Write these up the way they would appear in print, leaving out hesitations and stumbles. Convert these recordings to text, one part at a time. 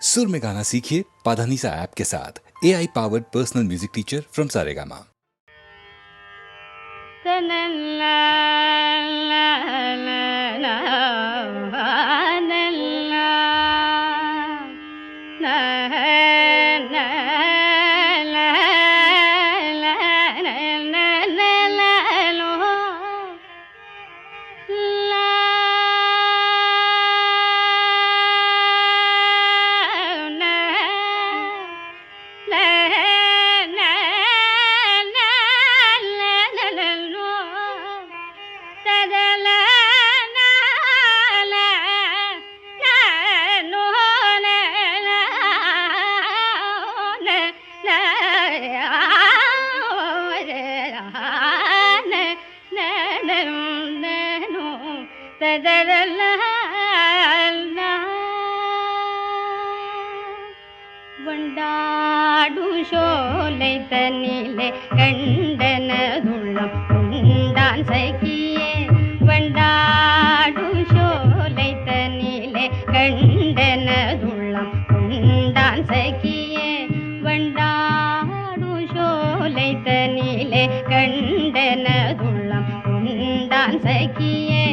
सुर में गाना सीखिए पाधानीसा ऐप के साथ AI powered personal music teacher from Saregama. வண்டாடுஷோலை தனிலே கண்டனதுள்ளம் உண்டான் சகியே வண்டாடுஷோலை தனிலே கண்டனதுள்ளம் உண்டான் சகியே வண்டாடுஷோலை தனிலே கண்டனதுள்ளம் உண்டான் சகியே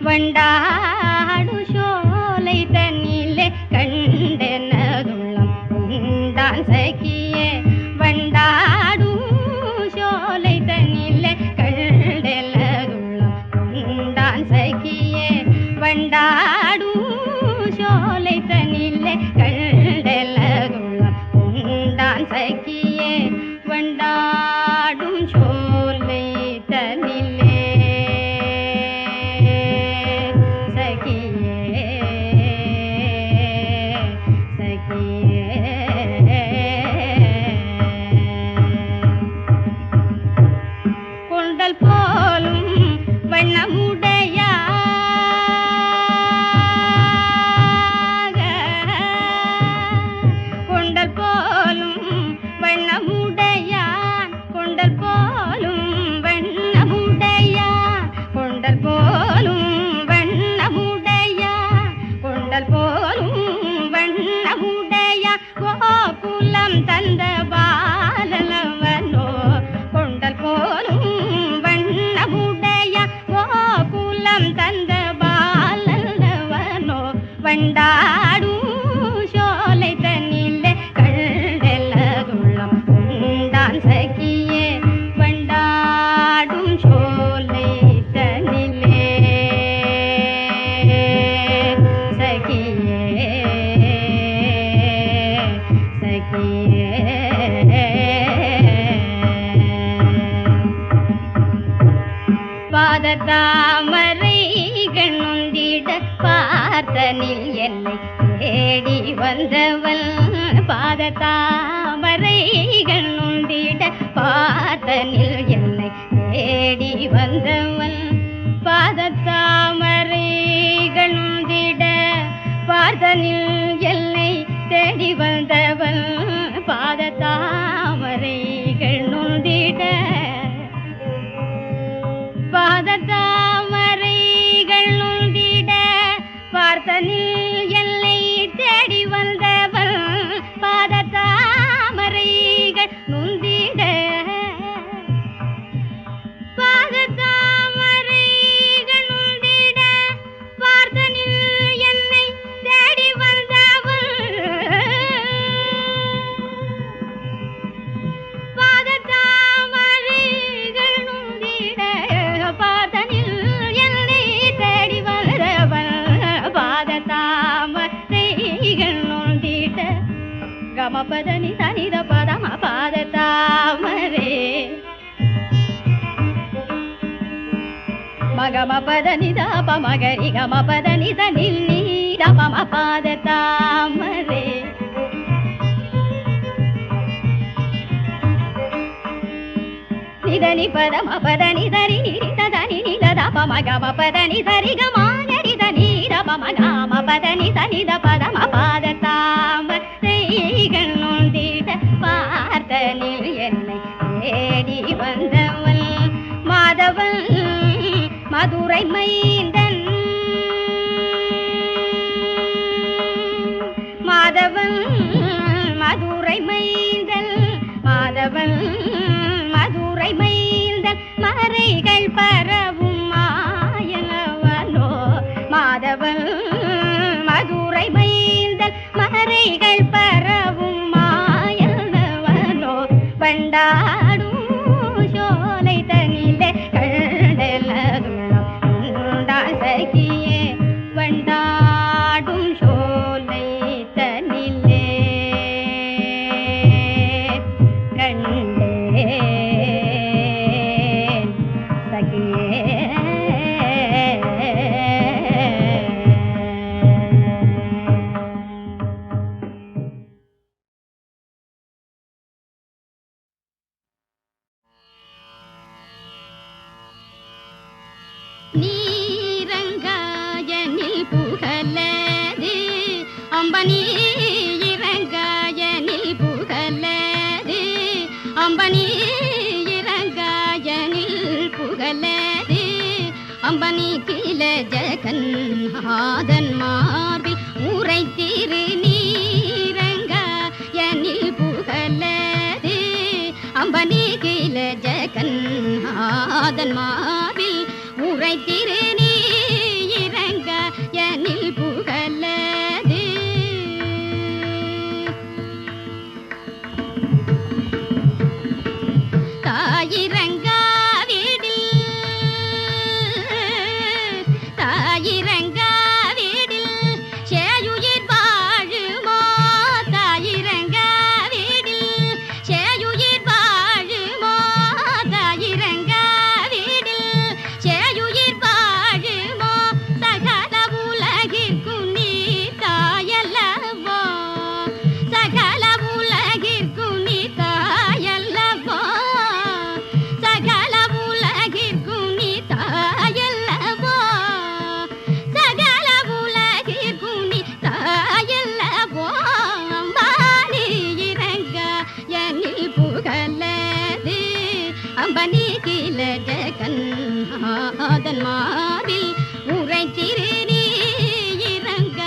வண்டாடுஷோலை தனிலே கண்டனதுள்ளம் உண்டான் சகியே வண்டாடு சோலை தனிலே கண்டெல்லதுள்ளம் உண்டான் சகியே வண்டாடு சோலை தனிலே கண்டெல்லதுள்ளம் உண்டான் சகியே வண்டாடும் சோலை தனிலே சகியே சகியே கொண்டல் போலும் வண்ணமுடையாக கொண்டல் போலும் வண்ணமுடையான் கொண்டல் போலும் வண்ணமுடையான் கொண்டல் போலும் வண்ணமுடையான் கொண்டல் போலும் வண்ணமுடையான் கோகுலம் தந்த பாலலவனோ கொண்டல் போலும் வண்ணமுடையான் கோகுலம் தந்த பாலலவனோ வண்டாடு சோலை தனிலே கண்டெல்லதுள்ளம் உண்டான் சகியே வண்டாடும் சோலை தனிலே சகியே சகியே பாததாமரைகள் நொந்திட பார்த்தனில் என்னை தேடி வந்தவள் பாததாமரைகள் நொந்திட பார்த்தனில் என்னை தேடி வந்தவள் பாததாமரைகள் நொந்திட பார்த்தனில் என்னை தேடி வந்தவள் பாததாமரைகள் நொந்திட பாததாமரைகள் நொந்திட பார்த்தனில் என்னை தேடி வந்தவள் பாததாமரைகள் நொந்திட பாததாமரைகள் நொந்திட பார்த்தனில் என்னை தேடி வந்தவள் பாததாமரைகள் நொந்திட பார்த்தனில் என்னை தேடி வந்தவள் பாததாமரைகள் நொந்திட கமபதனி தனித பதம பாததாமரே மகம பதனி தாப மகரி கம பதனி தனில் நீத மம பாததாமரே నిదని పదమ పదని ధరి నిరితదని నిలదప మగమ పదని ధరి గమాగరి దని రప మగమ పదని తనిద పదమ పాదతామ ரைகள் நொந்திட பார்த்தனில் என்னை தேடி வந்தவள் மாதவன் மதுரை மைந்தன் மாதவன் மாதவன் மதுரை மைந்தல் மாதவன் மதுரை மைந்தல் மறைகள் பரவும் மாயனவனோ மாதவன் மதுரை மைந்தல் மறைகள் பரவும் மாயனவனோ பண்டாடும் சோலை தனிலே கண்டலதுள்ளம் உண்டாசகியே வண்டாடும் சோலை தனிலே கண்டேன் சகியே நீரங்காயனில் புகழது அம்பனி இறங்காயனில் புகழது அம்பனி இறங்காயனில் புகழது அம்பனி கில ஜகன் ஆதன் மார்பில் உரை திரு நீரங்காயனில் புகழது அம்பனி கில ஜகன் ஆதன் மார்பில் உரை திரு நீரங்க எனில் புகழது தாயிரங்காவிடில் தாயிரங்காவிடில் சேயுயிர் வாழுமோ தாயிரங்காவிடில் சேயுயிர் வாழுமோ தாயிரங்காவிடில் சேயுயிர் வாழுமோ சகல உலகிற்கும் நீ தாயல்லவோ சகல உலகிற்கும் நீ தாயல்லவோ சகல உலகிற்கும் நீ தாயல்லவோ சகல உலகிற்கும் நீ தாயல்லவோ அம்பானி இறங்க எனில் புகழது அம்பனி கில ஜகன் ஆதன் மார்பில் உரை திரு நீரங்க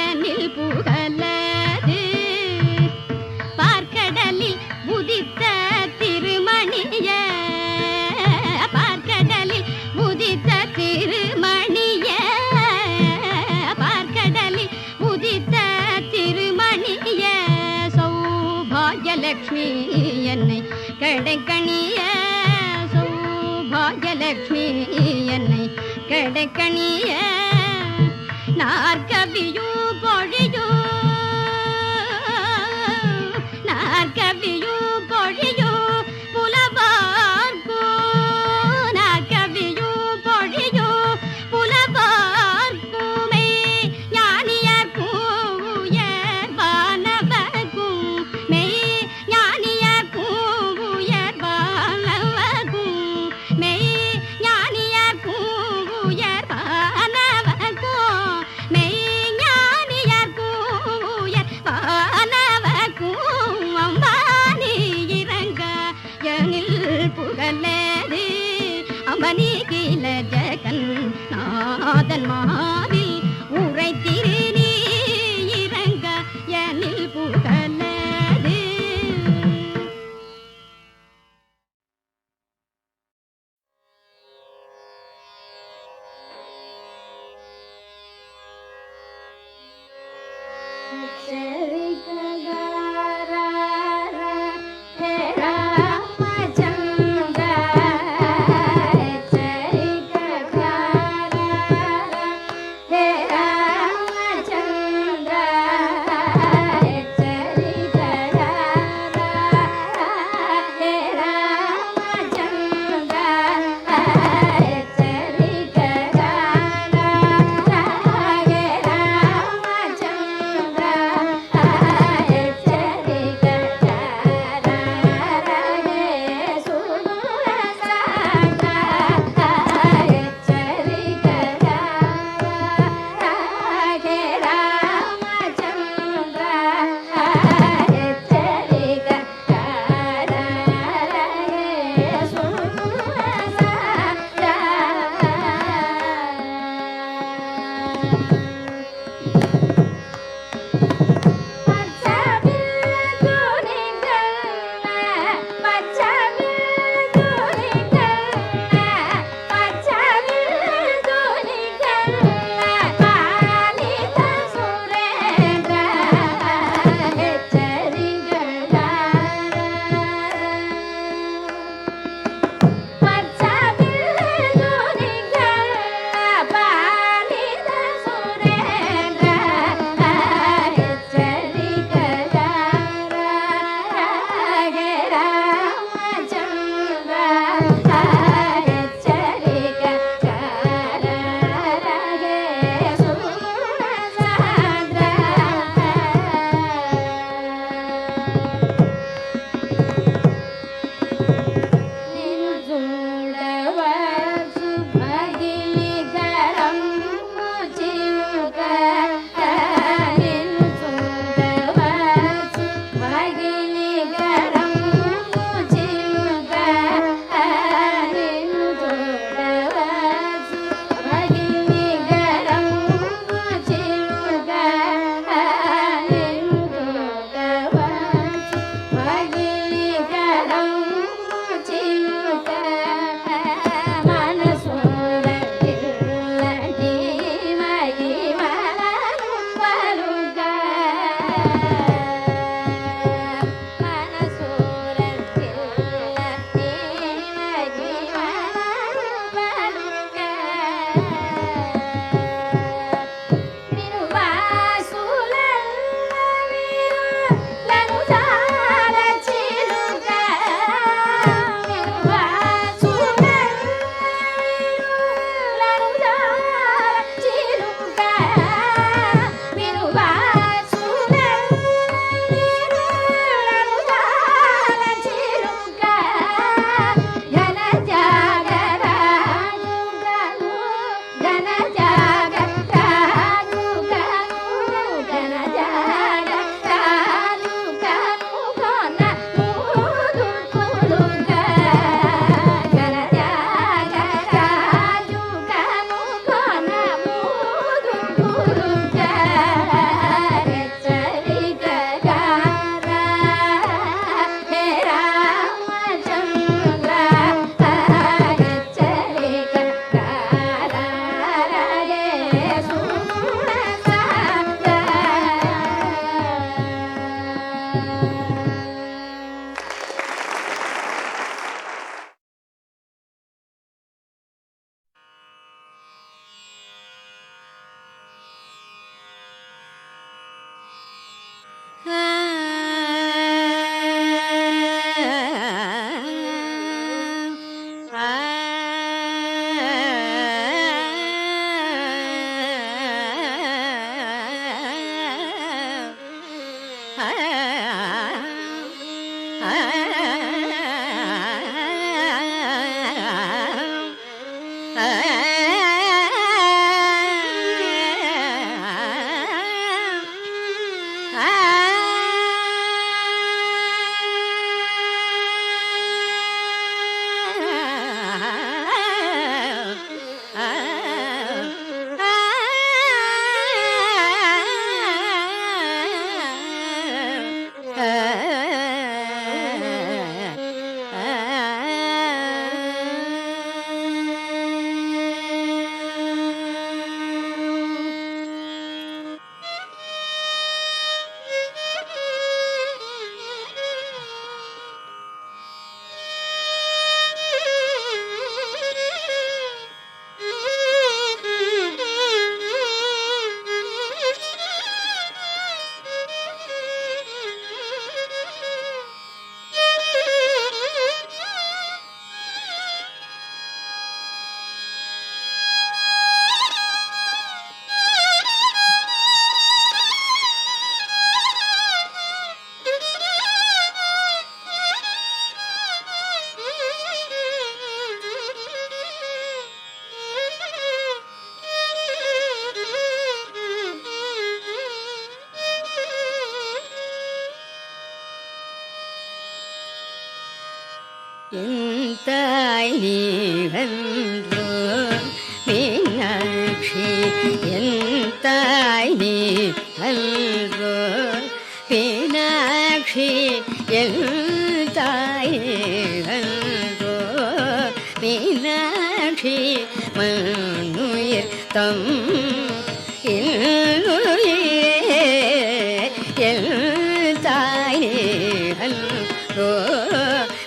எனில் புகழது பார்க்கடலில் உதித்த திருமணிய பார்க்கடலில் உதித்த திருமணிய பார்க்கடலில் உதித்த திருமணிய சௌபாகியலக்ஷ்மி என்னை கடைக்கணிய சௌபாகியலக்ஷ்மி என்னை கடைக்கணிய நாற்கவியும் பொழியும் நாற்கவியும் பொழியும் புலவார்க்கும் நாற்கவியும் பொழியும் புலவார்க்குமே ஞானியர்க்கும் உயர்வானவர்க்கும் மெய் ஞானியர்க்கும் உயர்வானவர்க்கும் மெய் ஞானியர்க்கும் உயர்வானவர்க்கும் மெய் ஞான தாய் நீகன்றோ மீனாட்சி என் தாய் நீகன்றோ மீனாட்சி என் தாய் நீகன்றோ மீனாட்சி மண்ணுயிர் தம் இன்னுயிரே என் தாய் நீகன்றோ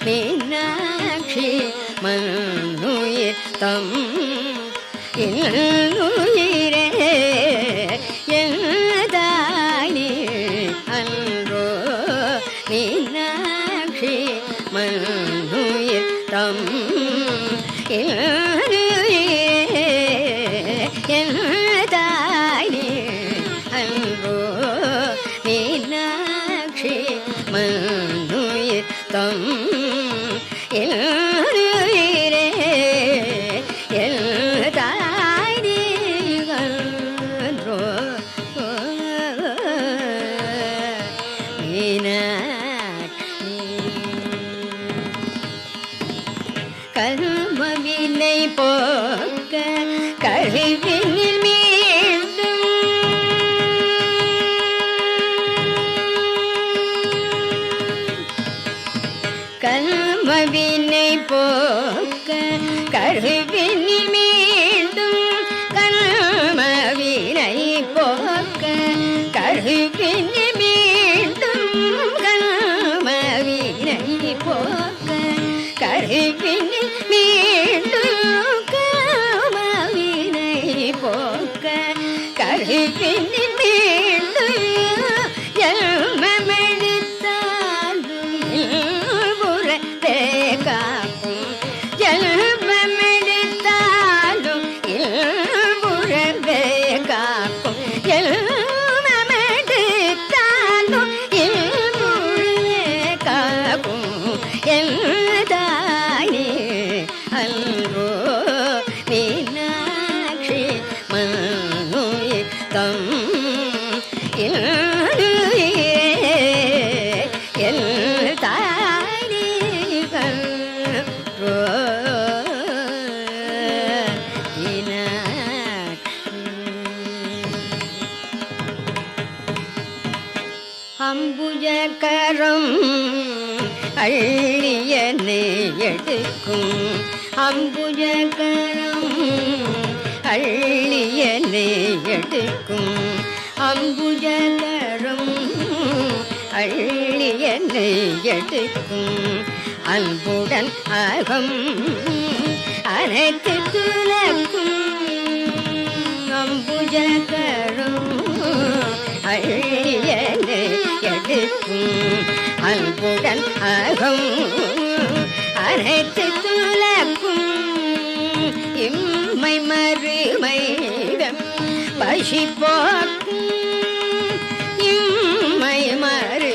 மீனாட்சி மண்ணுயிர் தம் இன்னுயிரே எந்தானி அன்றோ மீனாட்சி மண்ணுயிர் தம் இன்னுயிரே எந்தானி அன்றோ மீனாட்சி மண்ணுயிர் தம் இன்னுயிரே கருமவினை போக்க கழிவினில் மீண்டும் கருமவினை போக்க கழிவினில் மீண்டும் கருமவினை போக்க கழிவினில் மீண்டும் கருமவினை போக்க கழிவினில் மீண்டும் கருமவினை போக்க கழிவினில் மீண்டும் புறத்தே காக்கும் ஜல்மெடுத்தாலும் புறவே காக்கும் எல்மெடுத்தாலும் புறவே காக்கும் எல்தானே அன்றோ மீனாட்சி மண்ணுயிர் தம் அம்புஜகரம் அள்ளியனை எடுக்கும் அம்புஜகரம் அள்ளியனை எடுக்கும் அம்புஜகரம் அள்ளியனை எடுக்கும் அன்புடன் அகம் அனைத்து துலக்கும் அம்புஜகரம் அள்ளியனை எடுக்கும் அன்புடன் அகம் அனைத்து துலக்கும் இம்மை மறுமைடம் பசி போக்கும் இம்மை மறு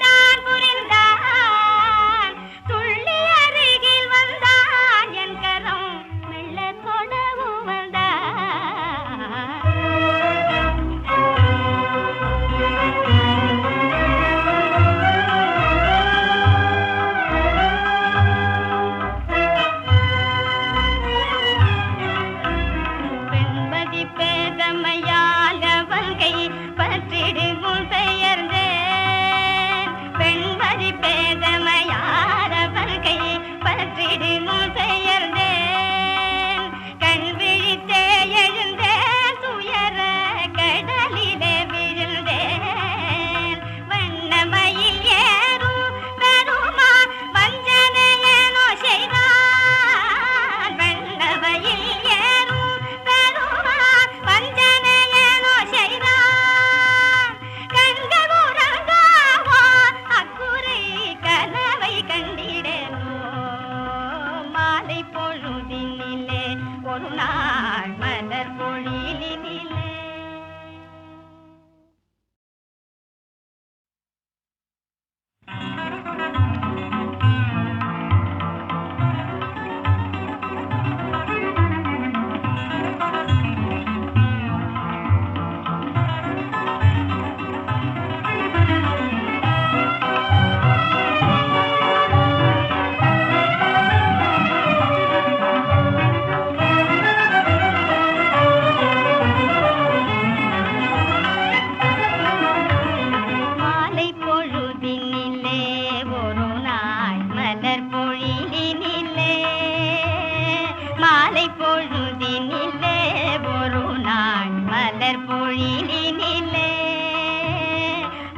தான்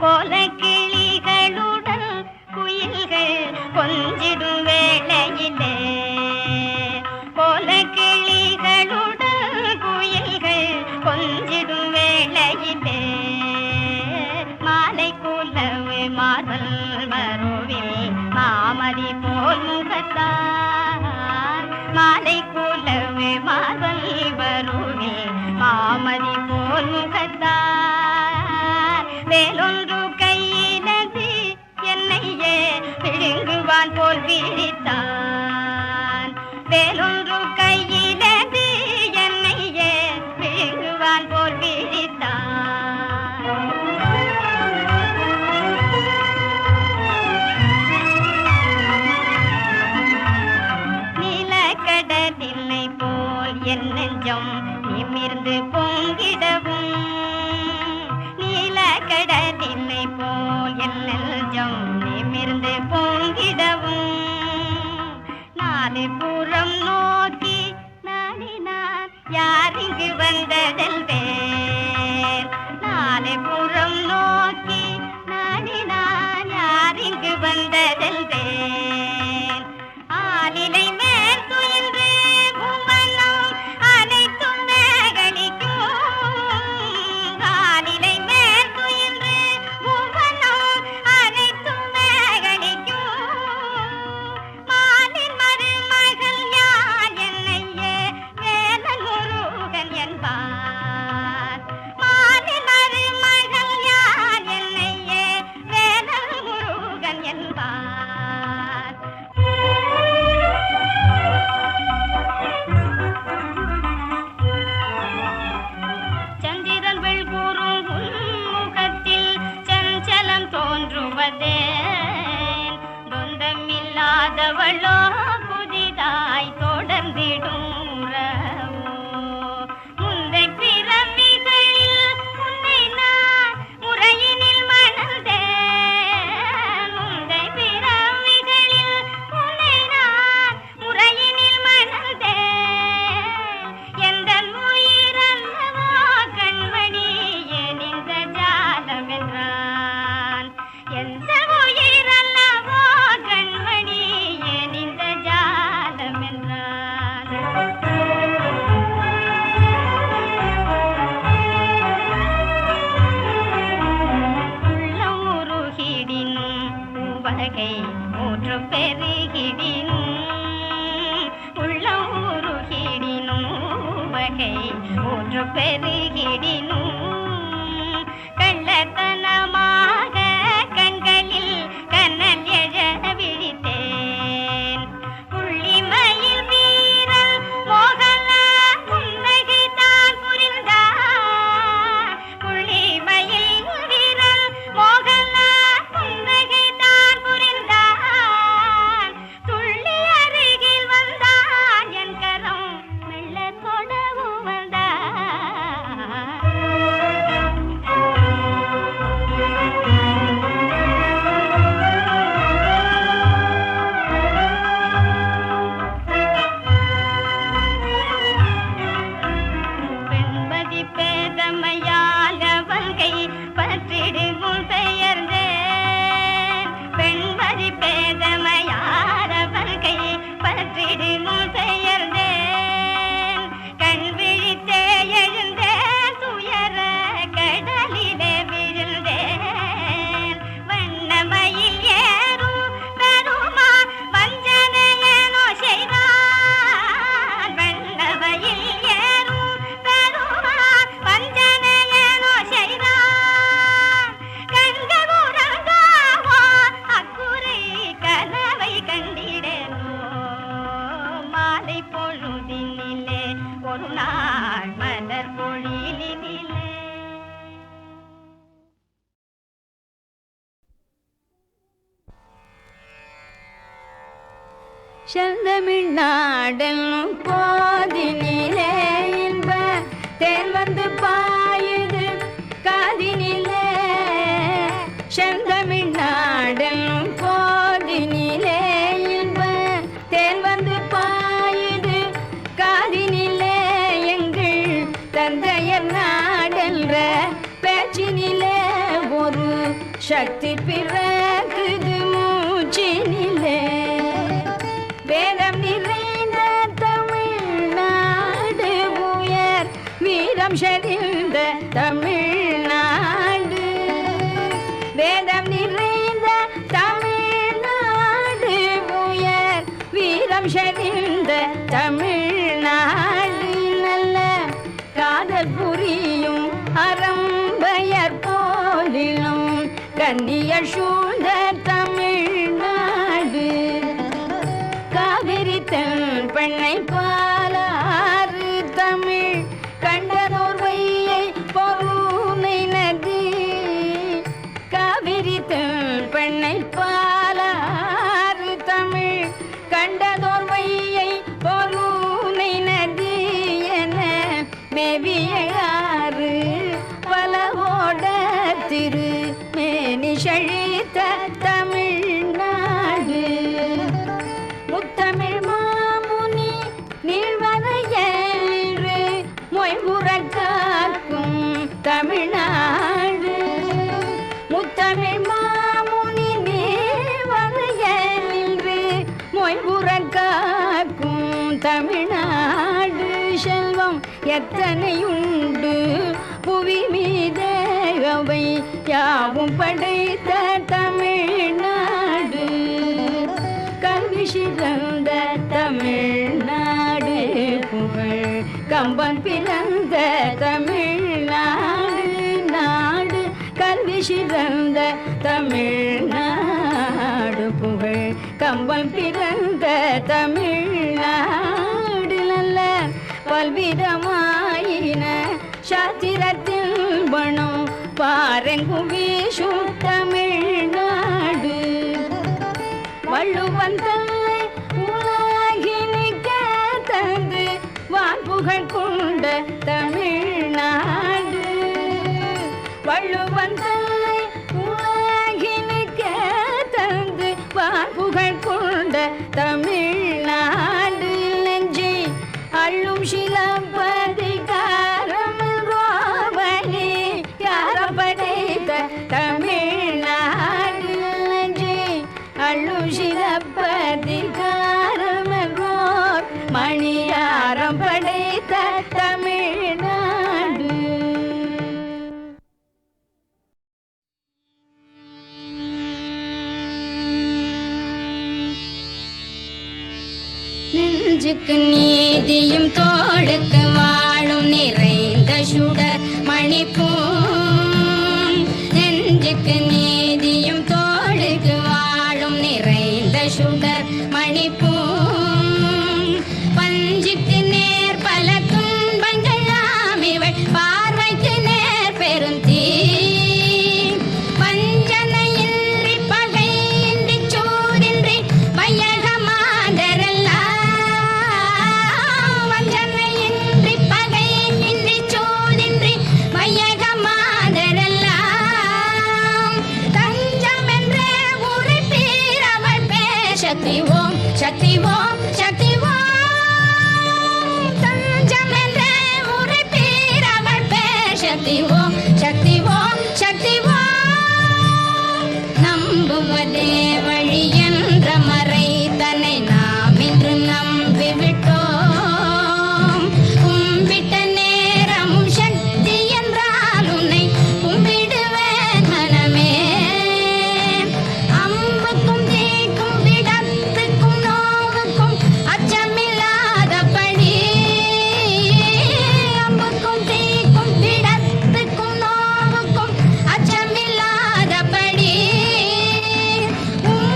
கோலக்கிளிகளுடன் குயில்கள் கொஞ்சிடும் வேளையிலே கோலக்கிளிகளுடன் குயில்கள் கொஞ்சிடும் வேளையிலே மாலை குலவு மார்பல் மருவில் மாமதி போல் முகத்தான் மாலை குலவு மார்பல் மருவில் மாமதி போல் முகத்தான் வேலொன்று கையினது என்னையே விழுங்குவான் போல் விழித்தான் வேலொன்று கையினது என்னையே விழுங்குவான் போல் விழித்தான் நிலக்கடலினை போல் என் நெஞ்சம் நிமிர்ந்து பொங்கிடவும் நீலக்கடலினை போல் என் நெஞ்சம் நிமிர்ந்து பொங்கிடவும் நாலு புறம் நோக்கி நாடினான் யார் இங்கு வந்ததெல்வேன் நாலு புறம் நோக்கி நாடினான் யார் இங்கு வந்ததெல்வேன் ஆலிலை மேல் துயின்று பூவனம் அனைத்தும் மேகடிக்கும் ஆலிலை மேல் துயின்று பூவனம் அனைத்தும் மேகடிக்கும் மாலின் மருமகள் யார் என்னையே வேலன் முருகன் என்பார் மாலின் மருமகள் யார் என்னையே வேலன் முருகன் என்பார் சந்திரன் வெள்கூறும் முகத்தில் சஞ்சலம் தோன்றுவதே தொந்தமில்லாதவளோ புதிதாய் தொடர்ந்திடும் உறவோ முந்தை பிறவிகளில் உன்னை நான் முறையினில் மணந்தேன் முந்தை பிறவிகளில் உன்னை நான் முறையினில் மணந்தேன் எந்த உயிரல்லவோ கண்மணி எனிந்த ஜாலம் என்றான் எந்த உயிரல்லவோ கண்மணி எனிந்த ஜாலம் என்றான் உள்ளம் உருகிடினும் உவகை மூன்று பெருகிடினும் உள்ளம் உருகிடினும் உவகை மூன்று பெருகிடினும் கள்ளத்தனமாக கண்களில் கண்ணல் எழ விழித்தேன் புள்ளிமயில் வீரல் மோகன புன்னகை தான் புரிந்தார் புள்ளிமயில் வீரல் மோகன புன்னகை தான் புரிந்தார் துள்ளி அருகில் வந்தான் என் கரம் மெல்ல தொடவும் வந்தான் பெண்மதி பேதமையால் அவங்கை பற்றிடுமுள் பெயர்ந்தேன் பெண்மதி பேதமையால் அவங்கை பற்றிடுமுள் பெயர்ந்தேன் கண் விழித்தே எழுந்தேன் துயர கடலிலே விழுந்தேன் வண்ணமயில் ஏறும் பெருமா வஞ்சனையனோ செய்தான் வண்ணமயில் ஏறும் பெருமா வஞ்சனையனோ செய்தான் கண்கள் உறங்காவோ அக்குறை கனவை கண்டிடனோ மாலை பொழுதினிலே ஒரு நாள் மலர் பொழிலினிலே செந்தமிழ்நாடென்னும் போதினிலே இன்ப தேன் வந்து பாயுது காதினிலே செந்தமிழ்நாடென்னும் போதினிலே இன்ப தேன் வந்து பாயுது காதினிலே எங்கள் தந்தையர் நாடென்ற பேச்சினிலே ஒரு சக்தி பிறகுது மூச்சினிலே வேதம் நிறைந்த தமிழ்நாடு உயர் வீரம் செறிந்த தமிழ்நாடு வேதம் நிறைந்த தமிழ்நாடு உயர் வீரம் செறிந்த தமிழ்நாடு நல்ல காதல் புரியும் அறம்பயர் போலிலும் கன்னிய சூழ்ந்த தமிழ்நாடு காவிரி தன் பெண்ணை பாலாறு தமிழ் கண்டனோர் வையை பொருணை நதி காவிரி தன் பெண்ணை பாலாறு தமிழ் கண்டதோர் வையை பொருணை நதி என மேவியாறு பலவோட திரு மேனி செழித்த தமிழ்நாடு முத்தமிழ் மாமுனி நீழ்வரையன்று மொய்புற காக்கும் தமிழ்நாடு முத்தமிழ் மாமுனி நீழ்வரையன்று மொய்புற காக்கும் தமிழ்நாடு செல்வம் எத்தனை உண்டு புவி மீதே அவை யாவும் படைத்த தமிழ்நாடு கல்வி சிறந்த தமிழ்நாடு புகழ் கம்பன் பிறந்த தமிழ்நாடு நாடு கல்வி சிறந்த தமிழ்நாடு புகழ் கம்பன் பிறந்த தமிழ்நாடு நல்ல பல்விதமாயின சாத்திரத்தில் பணம் பாரெங்கும் வீசும் தமிழ்நாடு வள்ளுவன் தன்னை உலகினிக்க தந்து வான்புகழ் கொண்ட தமிழ்நாடு வள்ளுவன் தன்னை உலகினிக்க தந்து வான்புகழ் கொண்ட தமிழ்நாடு நெஞ்சை அள்ளும் சிலப்பதிகாரம் ரோவணி யார படைத்த தமிழ்நாடு நெஞ்சை அள்ளும் சிலப்பதிகாரம் ரோர் மணியாரம் படைத்த தமிழ்நாடு நெஞ்சுக்கு நீதியும் தோளுக்கு வாழும் நிறைந்த சுடர் மணிப்பூம் நெஞ்சுக்கு நீதியும் தோளுக்கு வாழும் நிறைந்த சுடர் மணிப்பூம் பஞ்சுக்கு நேர் பல துன்பங்களாம் இவள் பார்வைக்கு நேர் பெருந்தீ வஞ்சனையின்றி பகையின்றி சூதின்றி வையக மாதரெல்லாம் வஞ்சனையின்றி பகையின்றி சூதின்றி வையக மாதரெல்லாம் தஞ்சம் என்றே உரைப்பீர் அவள் பேர் சக்தி ஓம் சக்தி ஓம் சக்தி ஓம் தஞ்சம் என்றே உரைப்பீர் அவள் பேர் சக்தி ஓம் சக்தி ஓம் சக்தி ஓம் நம்புவதே வழி என்ற மறை தன்னை நாம் இன்று நம்பிவிட்டோம் கும்பிட்ட நேரமும் சக்தி என்றால் உன்னை கும்பிடுவேன் மனமே அம்புக்கும் தீக்கும் விடத்துக்கும் நோவுக்கும் அச்சமில்லாதபடி அம்புக்கும் தீக்கும் விடத்துக்கும் நோவுக்கும் அச்சமில்லாதபடி உம்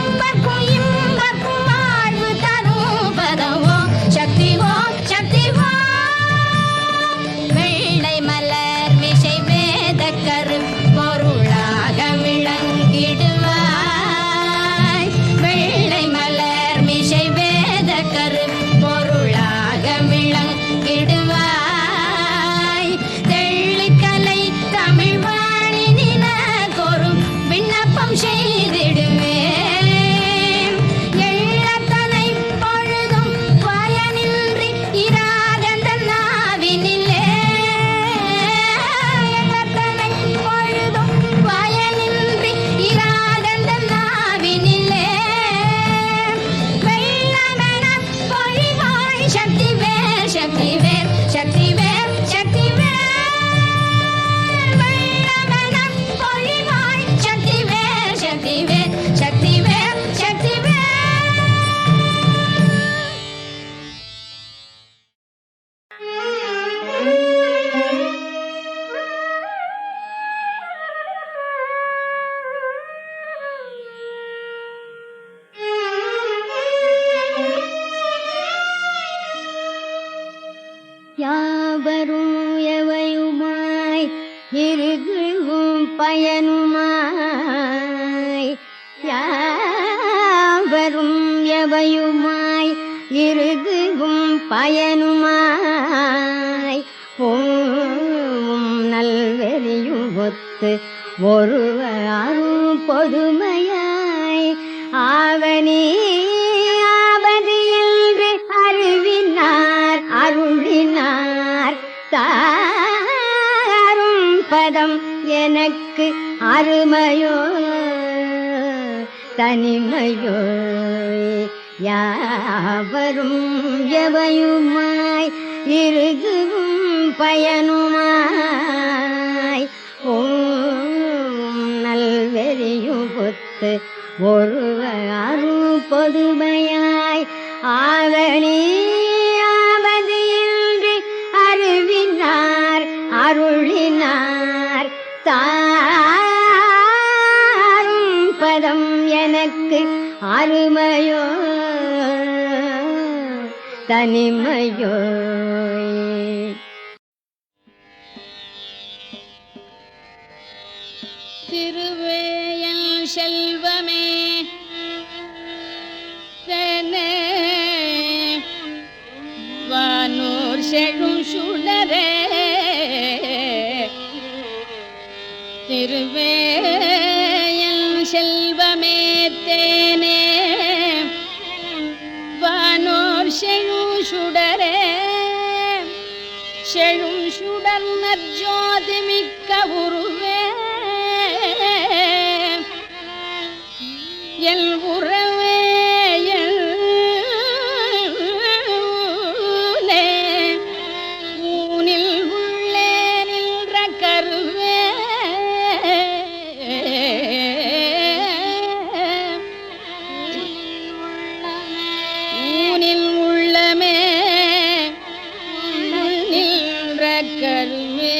எவையுமாய் இறுதியும் பயனுமாய் பூவும் நல்வெறியும் ஒத்து ஒருவரும் பொதுமையாய் ஆவனி ஆவது என்று அறிவினார் அருளினார் தாரும் பதம் எனக்கு அருமையோ தனிமையோ யாவரும் எவையுமாய் இறுதியும் பயனுமாய் நல்வெறியும் பொத்து ஒருவரும் பொதுமையாய் ஆவணி ஆவது என்று அறிவினார் அருளினார் தாரும் பதம் எனக்கு அருமையோ தனிமையோ திருவேயல் செல்வமே வானூர் செழும் சுடரே திருவேயல் செல்வமே தேனே வானோர் செழும் சுடரே செழும் சுடர் நற்ஜோதி மிக்க உருவே எல் உறவே ஊனில் உள்ளே நின்ற கருவே ஊனில் உள்ளமே நின்ற கருவே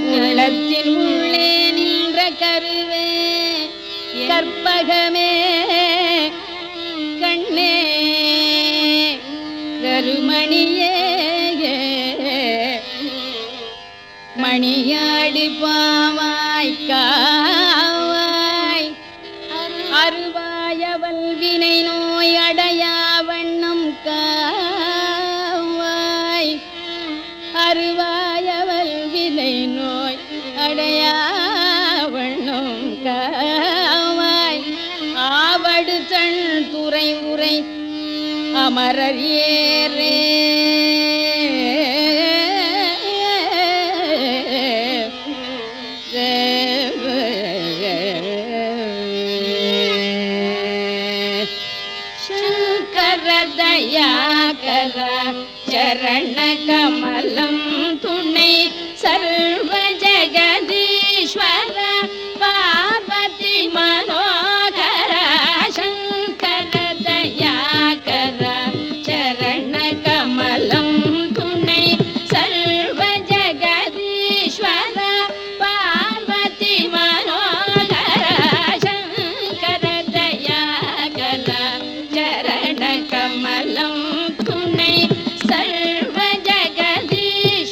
உள்ளத்தின் உள்ளே நின்ற கருவே கற்பகமே கண்ணே கருமணியே மணியாடி பாவாய் காவாய் அருவாயவல் வினை நோய் அடையா வண்ணம் காவாய் அருவாயவல் வினை நோய் அடையா வண்ணம் காவாய் ஆவடு தன் துறை உரை அமரர் ஏரே சங்கர தயாகர சரண கமலம் துணை சர்வ ஜெகதீஸ்வர பார்வதி மனோகர சங்கர தயாகர சரண கமலம் துணை சர்வ ஜெகதீஸ்வர பார்வதி மனோகர சங்கர தயாகர சரண கமலம் துணை சர்வ ஜெகதீஸ்வர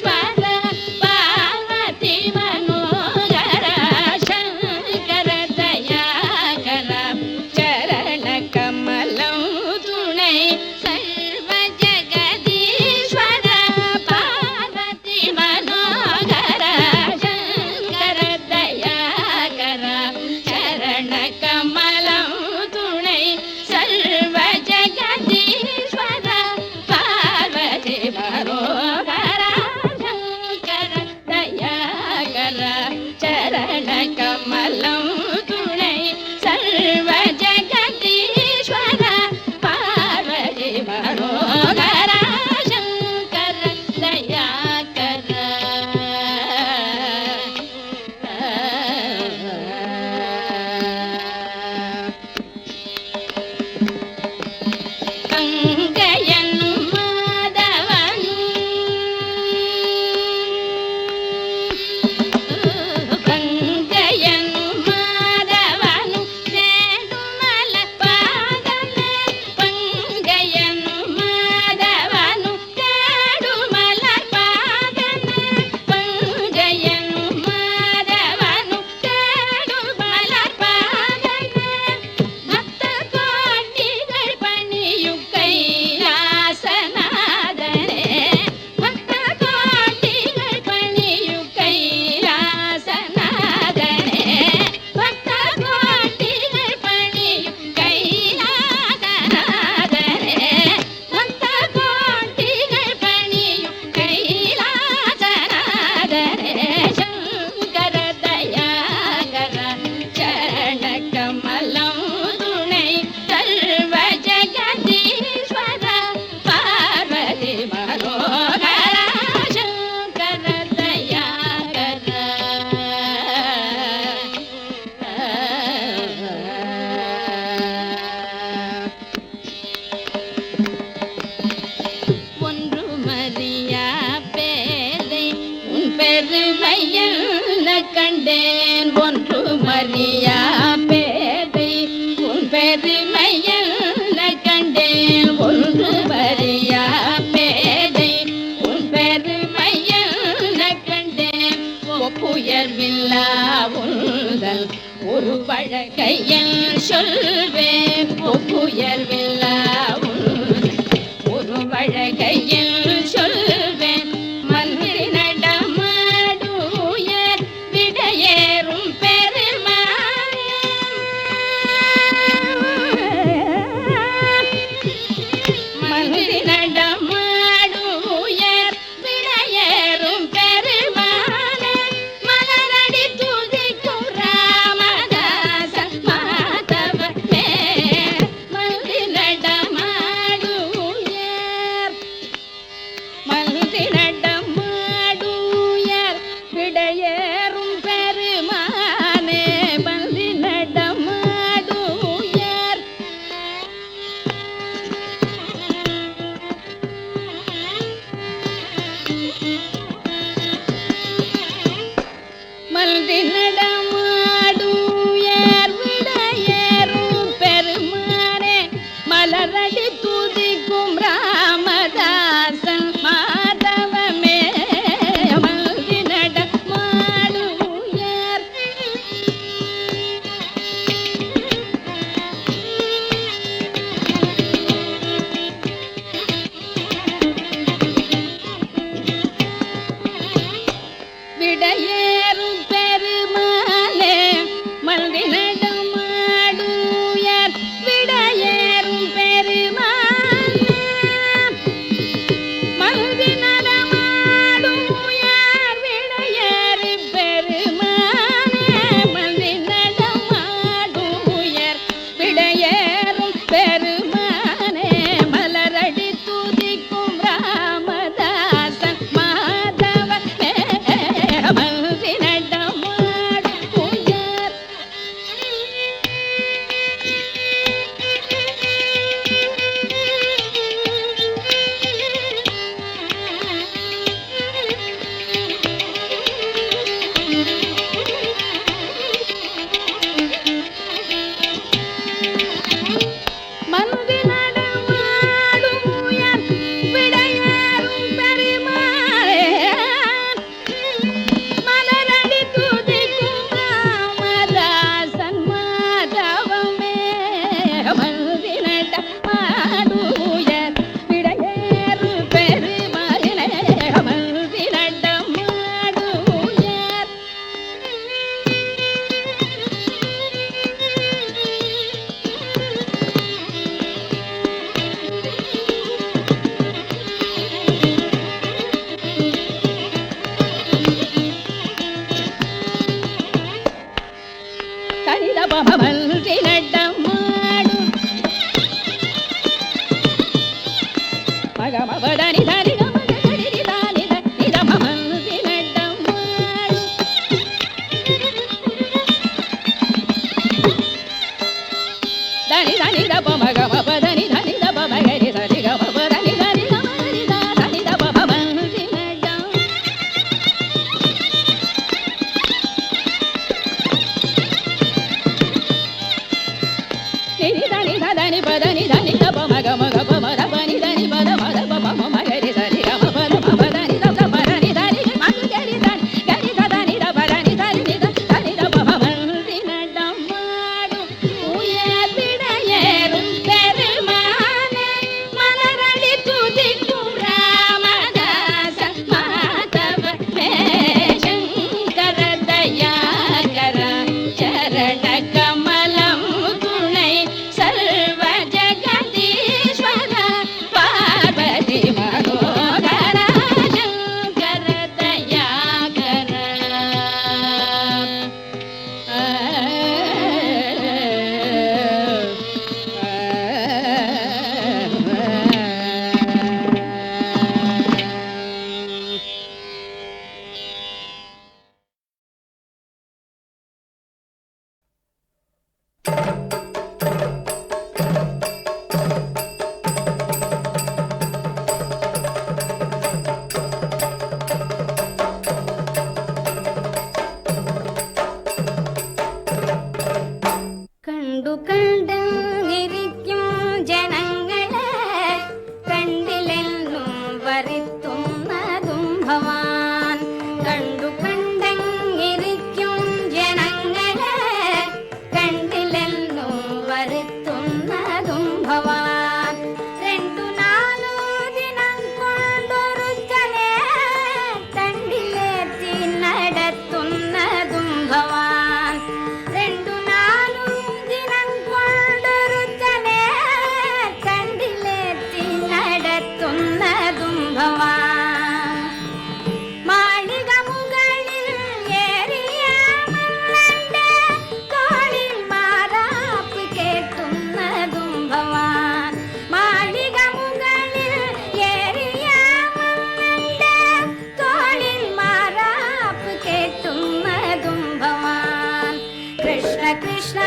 என்ன கண்டேன் ஒன்று மரியா பேதை உன் பெருமை என்ன கண்டேன் ஒன்று மரியா பேதை உன் பெருமை என்ன கண்டேன் ஒப்புயர்வில்லா உந்தல் ஒரு பழகையன் சொல்வேன் ஒப்புயர்வில்லா ஒரு பழகையன் சொல்வேன் மந்திரி நடமாடுய விடையேறும் பெருமானே மந்திரி நடமாடுய விடையேறும் பெருமானே மலரடி துதிக்கும் ராமதாசன் மாதவனே மந்திரி நடமாடுயர் மந்திரி நடமாடுயர் விடையேறும் பெருமானே மந்திரி நடமாடுயர் மல்தி நடமாடுயர் விடையேறும் பெருமானே மலரடி துதிக்கும் ராமதாசன் மாதவமே மல்தி நடமாடுயர் விடையேறும் பெருமானே மல்தி நடமாடுயர் விடையேறும் பெருமானே மல்தி நடமாடுயர் விடையேறும் பெருமானே மல்தி நடமாடுயர் விடையேறும் பெருமானே மலரடி துதிக்கும் ராமதாசன் மாதவனே மல்தி കണ്ടു കണ്ടങ്ങിരിക്കും ജനങ്ങളെ കണ്ടില്ലെന്നു വരുത്തുന്നതും ഭവാൻ. 2-4 ദിനം കൊണ്ടൊരുത്തനെ തണ്ടിലേറ്റി നടത്തുന്നതും ഭവാൻ. 2-4 ദിനം കൊണ്ടൊരുത്തനെ തണ്ടിലേറ്റി നടത്തുന്നതും ഭവാൻ. മാളിക മുകളിൽ ഏറിയ മന്നന്റെ തോളിൽ മാറാപ്പ് കേട്ടുന്നതും ഭവാൻ. മാളിക മുകളിൽ ഏറിയ മന്നന്റെ തോളിൽ മാറാപ്പ് കേട്ടുന്നതും ഭവാൻ. കൃഷ്ണ കൃഷ്ണ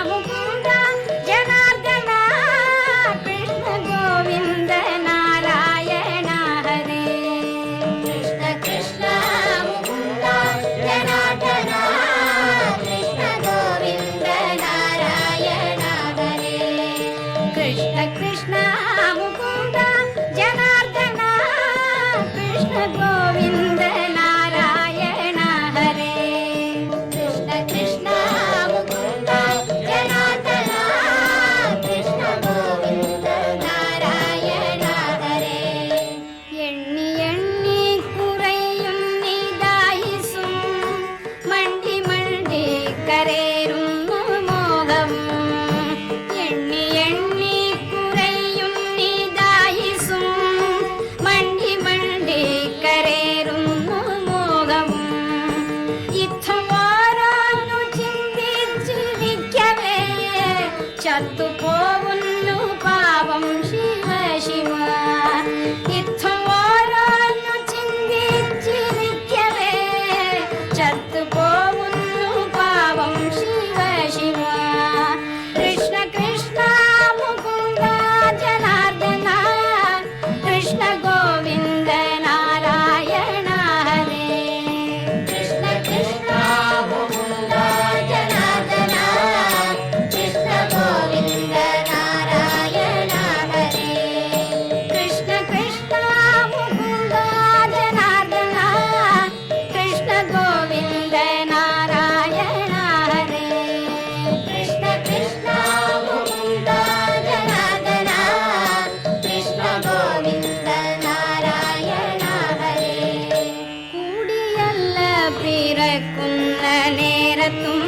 മുകുന്ദ ജനാർദ്ദന കൃഷ്ണ ഗോവിന്ദ നാരായണ ഹരേ. കൃഷ്ണ കൃഷ്ണ മുകുന്ദ ജനാർദ്ദന കൃഷ്ണ ഗോവിന്ദ നാരായണ ഹരേ. കൃഷ്ണ കൃഷ്ണ മുകുന്ദ ജനാർദ്ദന കൃഷ്ണ ഗോവിന്ദ നാരായണ ഹരേ. കൃഷ്ണ കൃഷ്ണ മുകുന്ദ ജനാർദ്ദന കൃഷ്ണ ഗോവിന്ദ നാരായണ ഹരേ. എണ്ണി എണ്ണി കുറയുന്നിതായുസ്സും മണ്ടി മണ്ടി കരേറുന്നു മോഹവും. എണ്ണി എണ്ണി കുറയുന്നിതായുസ്സും മണ്ടി മണ്ടി കരേറുന്നു മോഹവും. യുദ്ധം ഓരോന്നു ചിന്തിച്ചിരിക്കവേ ചത്തുപോകുന്നു പാവം ശിവ ശിവ. യുദ്ധം ഓരോന്നു ചിന്തിച്ചിരിക്കവേ ചത്തുപോകുന്നു പാവം ശിവ ശിവ. കൃഷ്ണ കൃഷ്ണ മുകുന്ദ ജനാർദ്ദന കൃഷ്ണ ഗോവിന്ദ നാരായണ ഹരേ. കൃഷ്ണ കൃഷ്ണ മുകുന്ദ ജനാർദ്ദന കൃഷ്ണ ഗോവിന്ദ നാരായണ ഹരേ. കൃഷ്ണ കൃഷ്ണ മുകുന്ദ ജനാർദ്ദന കൃഷ്ണ ഗോവിന്ദ നാരായണ ഹരേ. കൃഷ്ണ കൃഷ്ണ മുകുന്ദ ജനാർദ്ദന കൃഷ്ണ ഗോവിന്ദ നാരായണ ഹരേ. കൂടിയല്ല പിറക്കുന്ന നേരത്തും